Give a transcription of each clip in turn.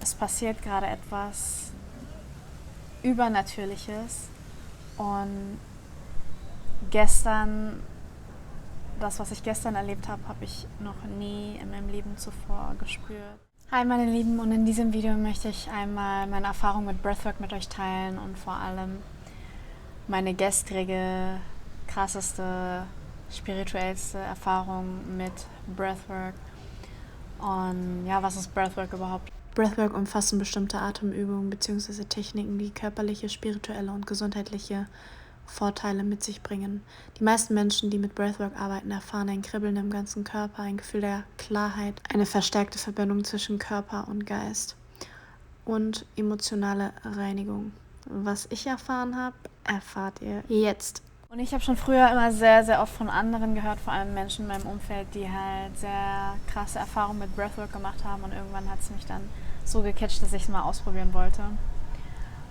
Es passiert gerade etwas Übernatürliches und das, was ich gestern erlebt habe, habe ich noch nie in meinem Leben zuvor gespürt. Hi meine Lieben, und in diesem Video möchte ich einmal meine Erfahrung mit Breathwork mit euch teilen und vor allem meine gestrige, krasseste, spirituellste Erfahrung mit Breathwork. Und ja, was ist Breathwork überhaupt? Breathwork umfassen bestimmte Atemübungen bzw. Techniken, die körperliche, spirituelle und gesundheitliche Vorteile mit sich bringen. Die meisten Menschen, die mit Breathwork arbeiten, erfahren ein Kribbeln im ganzen Körper, ein Gefühl der Klarheit, eine verstärkte Verbindung zwischen Körper und Geist und emotionale Reinigung. Was ich erfahren habe, erfahrt ihr jetzt. Und ich habe schon früher immer sehr, sehr oft von anderen gehört, vor allem Menschen in meinem Umfeld, die halt sehr krasse Erfahrungen mit Breathwork gemacht haben, und irgendwann hat es mich dann so gecatcht, dass ich es mal ausprobieren wollte.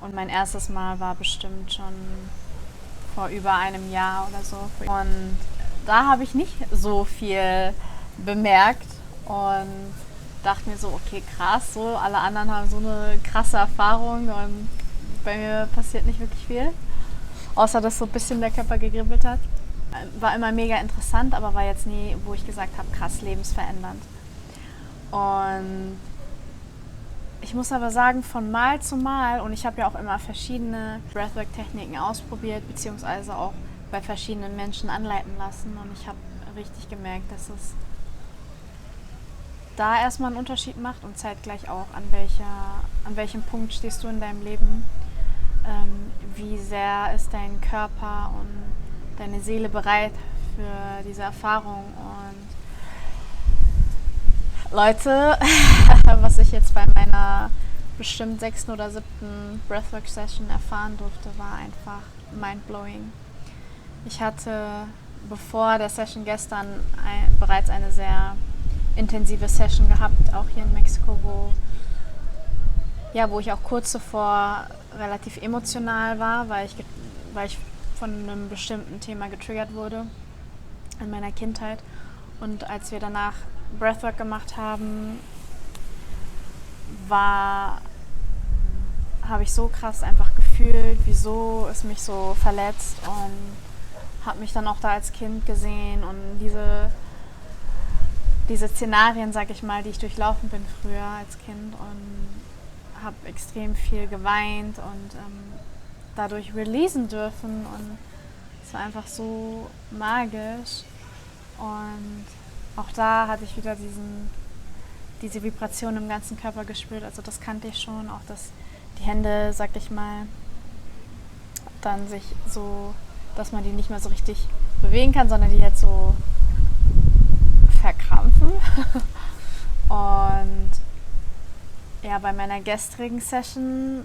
Und mein erstes Mal war bestimmt schon vor über einem Jahr oder so. Und da habe ich nicht so viel bemerkt und dachte mir so, okay, krass, so alle anderen haben so eine krasse Erfahrung und bei mir passiert nicht wirklich viel. Außer, dass so ein bisschen der Körper gegribbelt hat. War immer mega interessant, aber war jetzt nie, wo ich gesagt habe, krass, lebensverändernd. Und ich muss aber sagen, von Mal zu Mal, und ich habe ja auch immer verschiedene Breathwork-Techniken ausprobiert, beziehungsweise auch bei verschiedenen Menschen anleiten lassen, und ich habe richtig gemerkt, dass es da erstmal einen Unterschied macht und zeitgleich auch, an welchem Punkt stehst du in deinem Leben, wie sehr ist dein Körper und deine Seele bereit für diese Erfahrung. Und Leute, was ich jetzt bei meiner bestimmt 6. oder 7. Breathwork-Session erfahren durfte, war einfach mindblowing. Ich hatte bevor der Session gestern bereits eine sehr intensive Session gehabt, auch hier in Mexiko, wo ich auch kurz zuvor relativ emotional war, weil ich von einem bestimmten Thema getriggert wurde in meiner Kindheit. Und als wir danach Breathwork gemacht haben, habe ich so krass einfach gefühlt, wieso es mich so verletzt, und habe mich dann auch da als Kind gesehen und diese Szenarien, sag ich mal, die ich durchlaufen bin früher als Kind, und habe extrem viel geweint und dadurch releasen dürfen, und es war einfach so magisch. Und auch da hatte ich wieder diese Vibration im ganzen Körper gespürt, also das kannte ich schon, auch dass die Hände, sag ich mal, dann sich so, dass man die nicht mehr so richtig bewegen kann, sondern die jetzt so verkrampfen. Und ja, bei meiner gestrigen Session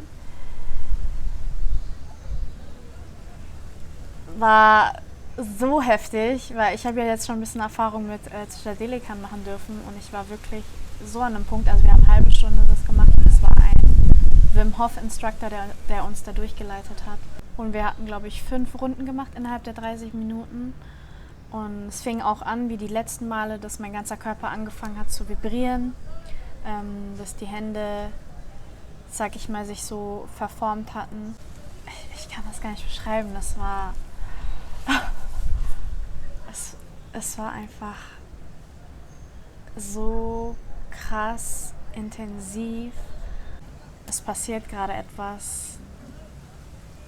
war so heftig, weil ich habe ja jetzt schon ein bisschen Erfahrung mit Psychedelika machen dürfen, und ich war wirklich so an einem Punkt, also wir haben eine halbe Stunde das gemacht, und es war ein Wim Hof Instructor, der uns da durchgeleitet hat. Und wir hatten, glaube ich, 5 Runden gemacht innerhalb der 30 Minuten. Und es fing auch an, wie die letzten Male, dass mein ganzer Körper angefangen hat zu vibrieren, dass die Hände, sag ich mal, sich so verformt hatten. Ich kann das gar nicht beschreiben, es war einfach so krass intensiv. Es passiert gerade etwas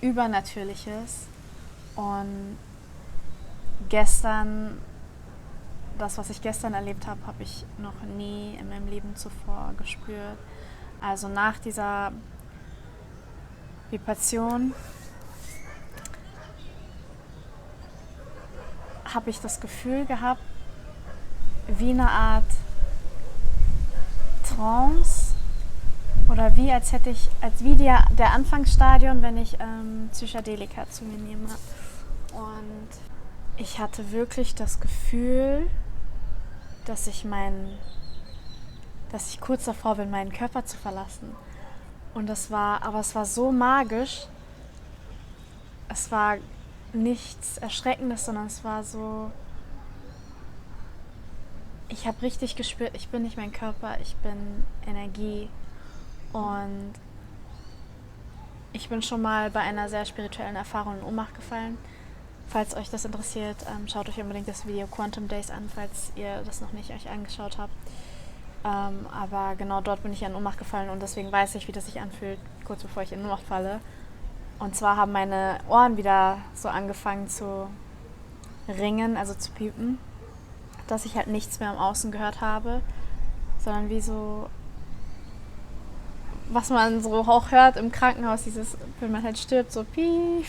Übernatürliches, und das, was ich gestern erlebt habe, habe ich noch nie in meinem Leben zuvor gespürt. Also nach dieser Vibration habe ich das Gefühl gehabt, wie eine Art Trance, oder als der Anfangsstadion, wenn ich Psychedelika zu mir nehme. Und ich hatte wirklich das Gefühl, dass ich kurz davor bin, meinen Körper zu verlassen. Und es war so magisch. Es war nichts Erschreckendes, sondern es war so, ich habe richtig gespürt, ich bin nicht mein Körper, ich bin Energie. Und ich bin schon mal bei einer sehr spirituellen Erfahrung in Ohnmacht gefallen. Falls euch das interessiert, schaut euch unbedingt das Video Quantum Days an, falls ihr das noch nicht euch angeschaut habt. Aber genau dort bin ich in Ohnmacht gefallen und deswegen weiß ich, wie das sich anfühlt, kurz bevor ich in Ohnmacht falle. Und zwar haben meine Ohren wieder so angefangen zu ringen, also zu piepen, dass ich halt nichts mehr im Außen gehört habe, sondern wie so, was man so auch hört im Krankenhaus, dieses, wenn man halt stirbt, so piep.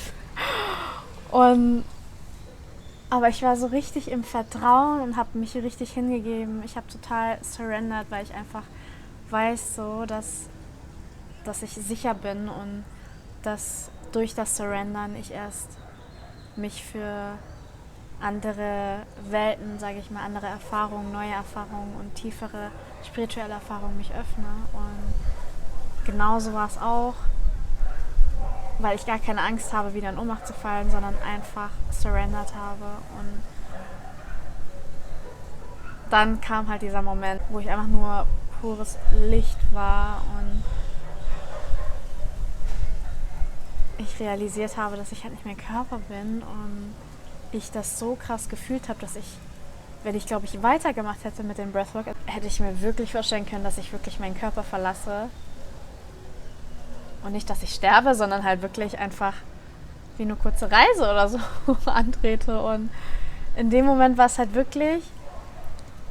Aber ich war so richtig im Vertrauen und habe mich richtig hingegeben. Ich habe total surrendert, weil ich einfach weiß so, dass ich sicher bin und dass durch das Surrendern ich erst mich für andere Welten, sage ich mal, andere Erfahrungen, neue Erfahrungen und tiefere spirituelle Erfahrungen mich öffne. Und genauso war es auch, weil ich gar keine Angst habe, wieder in Ohnmacht zu fallen, sondern einfach surrendert habe. Und dann kam halt dieser Moment, wo ich einfach nur pures Licht war und ich realisiert habe, dass ich halt nicht mehr Körper bin und ich das so krass gefühlt habe, dass ich, wenn ich, glaube ich, weitergemacht hätte mit dem Breathwork, hätte ich mir wirklich vorstellen können, dass ich wirklich meinen Körper verlasse. Und nicht, dass ich sterbe, sondern halt wirklich einfach wie eine kurze Reise oder so antrete. Und in dem Moment war es halt wirklich,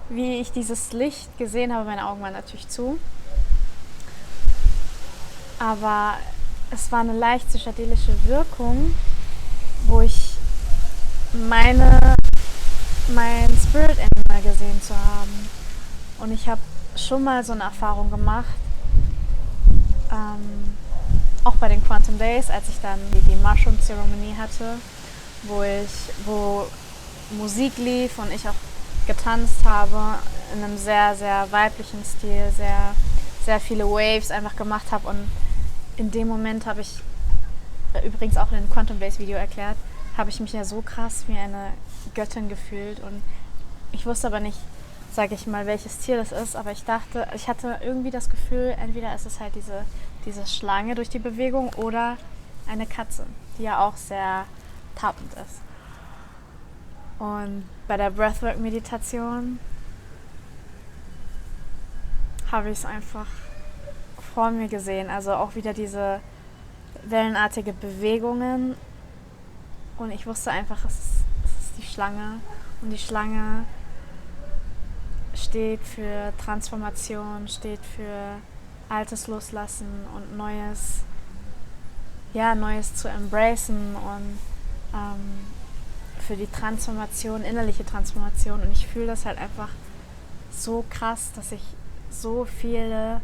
wie ich dieses Licht gesehen habe, meine Augen waren natürlich zu. Aber es war eine leicht psychedelische Wirkung, wo ich mein Spirit Animal gesehen zu haben. Und ich habe schon mal so eine Erfahrung gemacht, auch bei den Quantum Days, als ich dann die Mushroom-Zeremonie hatte, wo Musik lief und ich auch getanzt habe in einem sehr, sehr weiblichen Stil, sehr, sehr viele Waves einfach gemacht habe. Und in dem Moment habe ich, übrigens auch in dem Quantum Days Video erklärt, habe ich mich ja so krass wie eine Göttin gefühlt. Und ich wusste aber nicht, sage ich mal, welches Tier das ist, aber ich hatte irgendwie das Gefühl, entweder ist es halt diese Schlange durch die Bewegung oder eine Katze, die ja auch sehr tappend ist. Und bei der Breathwork-Meditation habe ich es einfach vor mir gesehen, also auch wieder diese wellenartige Bewegungen und ich wusste einfach, es ist die Schlange und die Schlange steht für Transformation, steht für Altes loslassen und Neues zu embracen und für die Transformation, innerliche Transformation. Und ich fühle das halt einfach so krass, dass ich so viele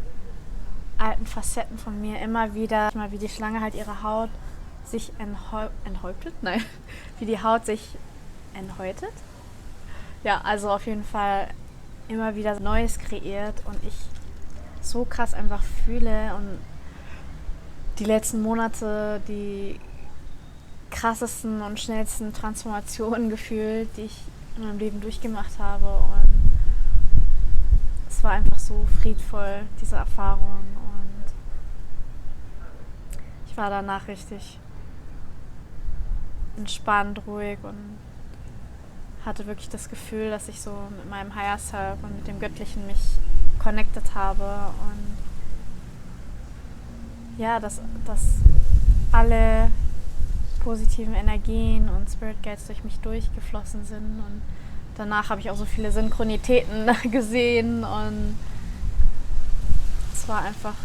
alten Facetten von mir immer wieder, wie die Schlange halt ihre Haut sich enthäutet? Nein, wie die Haut sich enthäutet. Ja, also auf jeden Fall immer wieder Neues kreiert und ich so krass einfach fühle und die letzten Monate die krassesten und schnellsten Transformationen gefühlt, die ich in meinem Leben durchgemacht habe und es war einfach so friedvoll, diese Erfahrung und ich war danach richtig entspannt, ruhig und hatte wirklich das Gefühl, dass ich so mit meinem Higher Self und mit dem Göttlichen mich connected habe und ja, dass alle positiven Energien und Spirit Guides durch mich durchgeflossen sind und danach habe ich auch so viele Synchronitäten gesehen und es war einfach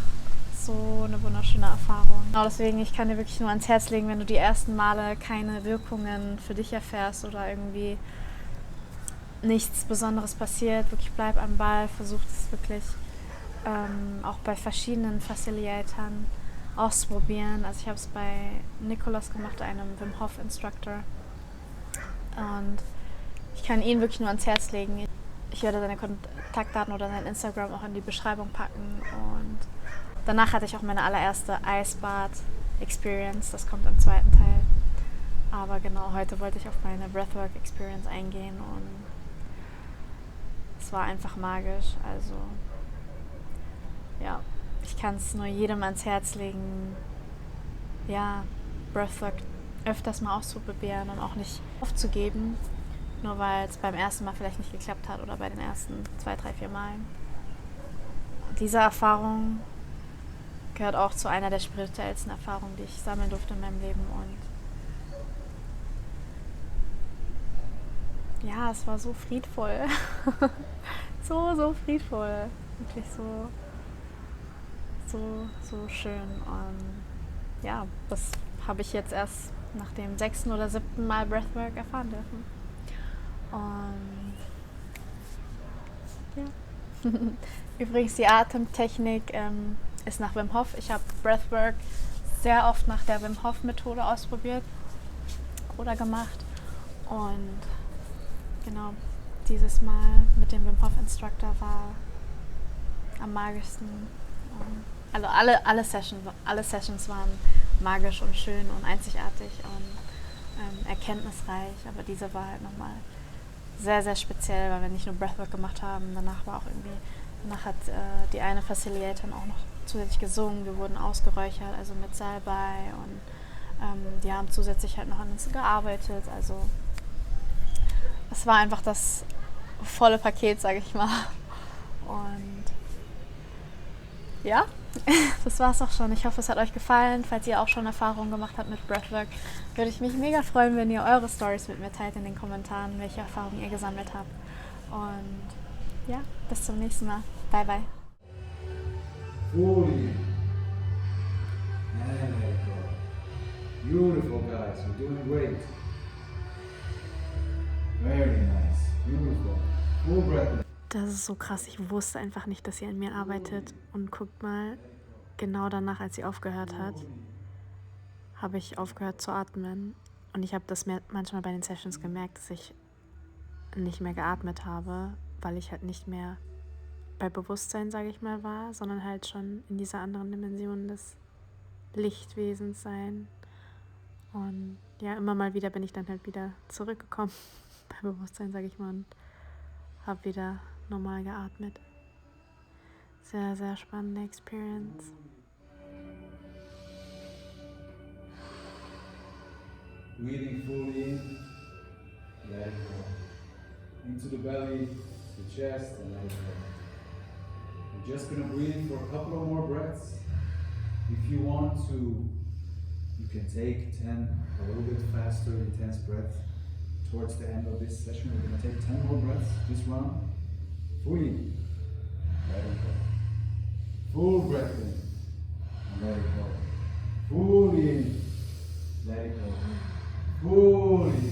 so eine wunderschöne Erfahrung. Genau deswegen, ich kann dir wirklich nur ans Herz legen, wenn du die ersten Male keine Wirkungen für dich erfährst oder irgendwie nichts Besonderes passiert, wirklich bleib am Ball, versuch es wirklich auch bei verschiedenen Facilitatern auszuprobieren. Also ich habe es bei Nicholas gemacht, einem Wim Hof Instructor und ich kann ihn wirklich nur ans Herz legen. Ich werde seine Kontaktdaten oder sein Instagram auch in die Beschreibung packen und danach hatte ich auch meine allererste Eisbad-Experience, das kommt im zweiten Teil. Aber genau, heute wollte ich auf meine Breathwork-Experience eingehen und es war einfach magisch, also ja, ich kann es nur jedem ans Herz legen, ja, Breathwork öfters mal auszuprobieren und auch nicht aufzugeben, nur weil es beim ersten Mal vielleicht nicht geklappt hat oder bei den ersten 2, 3, 4 Malen. Diese Erfahrung gehört auch zu einer der spirituellsten Erfahrungen, die ich sammeln durfte in meinem Leben. Und ja, es war so friedvoll. so friedvoll. Wirklich so schön. Und ja, das habe ich jetzt erst nach dem 6. oder 7. Mal Breathwork erfahren dürfen. Und ja. Übrigens, die Atemtechnik ist nach Wim Hof. Ich habe Breathwork sehr oft nach der Wim Hof Methode ausprobiert oder gemacht. Und genau, dieses Mal mit dem Wim Hof Instructor war am magischsten. Also alle Sessions waren magisch und schön und einzigartig und erkenntnisreich, aber diese war halt nochmal sehr, sehr speziell, weil wir nicht nur Breathwork gemacht haben, danach hat die eine Facilitatorin auch noch zusätzlich gesungen, wir wurden ausgeräuchert, also mit Salbei und die haben zusätzlich halt noch an uns gearbeitet, also es war einfach das volle Paket, sage ich mal. Und ja, das war's auch schon. Ich hoffe, es hat euch gefallen. Falls ihr auch schon Erfahrungen gemacht habt mit Breathwork, würde ich mich mega freuen, wenn ihr eure Stories mit mir teilt in den Kommentaren, welche Erfahrungen ihr gesammelt habt. Und ja, bis zum nächsten Mal. Bye, bye. Fully. And let it go. Beautiful, guys. You're doing great. Very nice. Beautiful. Full breath. Das ist so krass. Ich wusste einfach nicht, dass sie an mir arbeitet. Und guckt mal, genau danach, als sie aufgehört hat, habe ich aufgehört zu atmen. Und ich habe das manchmal bei den Sessions gemerkt, dass ich nicht mehr geatmet habe, weil ich halt nicht mehr bei Bewusstsein, sage ich mal, war, sondern halt schon in dieser anderen Dimension des Lichtwesens sein. Und ja, immer mal wieder bin ich dann halt wieder zurückgekommen bei Bewusstsein, sage ich mal, und habe wieder normal geatmet. Sehr, sehr spannende Experience. Breathing fully in, let it go. Into the belly, the chest, and let it go. We're just going to breathe for a couple of more breaths. If you want to, you can take 10 a little bit faster, intense breath. Towards the end of this session, we're going to take 10 more breaths this round. Fully, let it go. Full breath in, and let it go. Fully in, let it go. Fully.